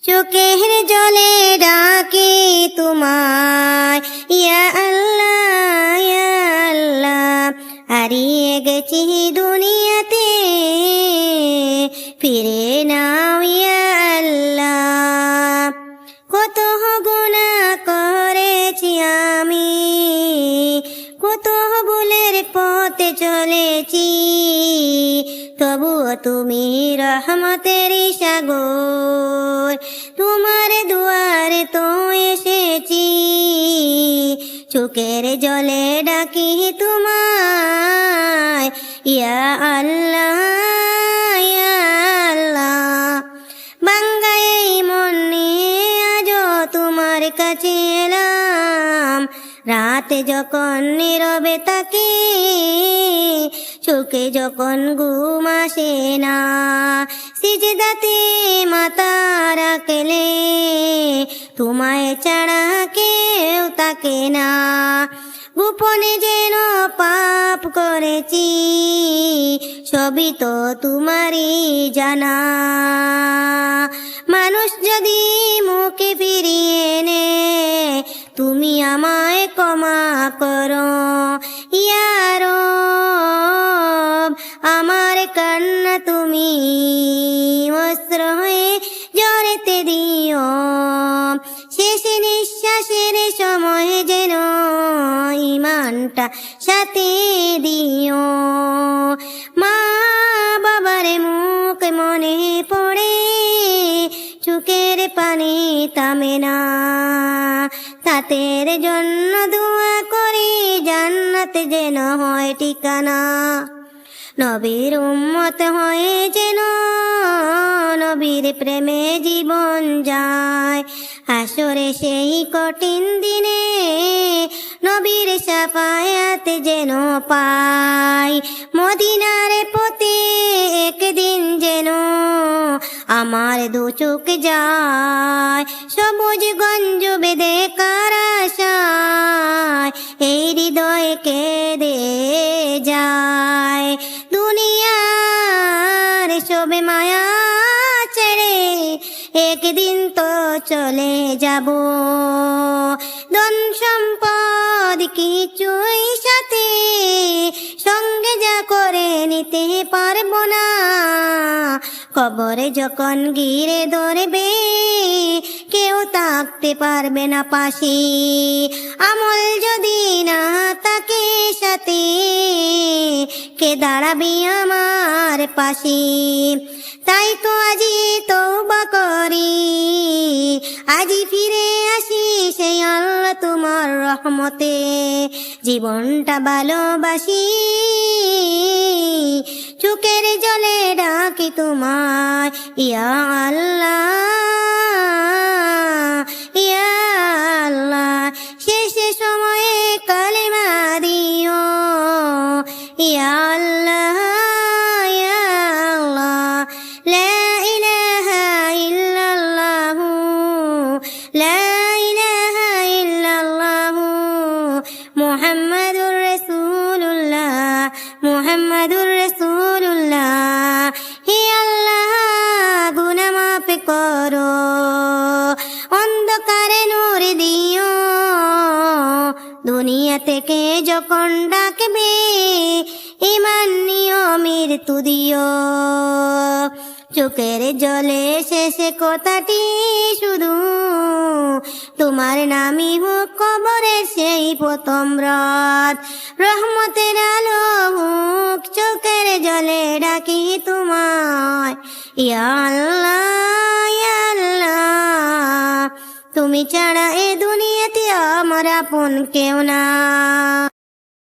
চোখের জলে ডাকি তোমায়, ইয়া আল্লাহ ইয়া আল্লাহ। হারিয়ে গেছি দুনিয়াতে, ফিরে নাও ইয়া আল্লাহ। কত গুনাহ করেছি আমি, কত ভুলের পথে চলেছি, তবুও তুমি রহমতের সাগর। তোমার দুয়ারে তো এসেছি, চোখের জলে ডাকি তোমায়, ইয়া আল্লাহ ইয়া আল্লাহ। ভাঙ্গা এই মন নিয়ে আজও তোমার কাছে এলাম, রাতে যখন নীরবে তাকি, চোখে যখন ঘুম আসে না, সিজদাতে মাথা রাখলে তোমায় ছাড়া কেউ থাকে না। গোপনে যেন পাপ করেছি, সবই তো তোমারই জানা। মানুষ যদি মুখে ফিরিয়ে নে, তুমি আমায় ক্ষমা করো ইয়া রব। আমার কান্না তুমি অস্ত্র হয়ে ঝরতে দিও, শেষ নিঃশ্বাসের সময় যেন ইমানটা সাথে দিও। মা বাবার মুখ মনে পড়ে, চোখের পানি থামে না, তাদের জন্য দোয়া করি জান্নাতে যেন হয় ঠিকানা। নবীর উম্মত হয়ে যেন নবীর প্রেমে জীবন যায়, হাসরে সেই কঠিন দিনে নবীর শাফায়াত যেন পাই। মদিনার পথে একদিন যেন আমার দু চোখ যায়, সবুজ গঞ্জ বেদে কারাশায় এই হৃদয় কেঁদে যায়। দুনিয়ার সবে মায়া ছেড়ে একদিন তো চলে যাব, ধন সম্পদ কিছুই সাথে সঙ্গে যা করে নিতে পারবো না। কবরে যখন ঘিরে ধরবে, কেউ থাকতে পারবে না পাশে, আমল যদি না থাকে সাথে, কে দাঁড়াবি আমার পাশে। তাই তো আজি তওবা করি, আজি ফিরে আসি সেই আল্লাহ তোমার রহমতে, জীবনটা ভালোবাসি, চোখের জলে ডাকি তোমায়, ইয়া আল্লাহ ইয়া আল্লাহ। শেষ সময়ে কালেমা দিও, ইয়া আল্লাহ ইয়া আল্লাহ। লা ইলাহা ইল্লাল্লাহু, লা ইলাহা ইল্লাল্লাহু, মুহাম্মাদুর রাসূলুল্লাহ, মুহাম্মাদুর রাসূলুল্লাহ। হে আল্লাহ গুনাহ মাফ করো, অন্ধকারে নূর দিও, দুনিয়া থেকে যখন ডাকবে ঈমান নিও মৃত্যু দিও। চোখের জলে শেষে কথাটি শুধু তোমার নামই হোক কবরের সেই প্রথম রাত, রহমতের আলো হোক চোখের জলে ডাকি তোমায়, ইয়া আল্লাহ ইয়া আল্লাহ। তুমি ছাড়া এ দুনিয়াতে আমার আপন কেউ না।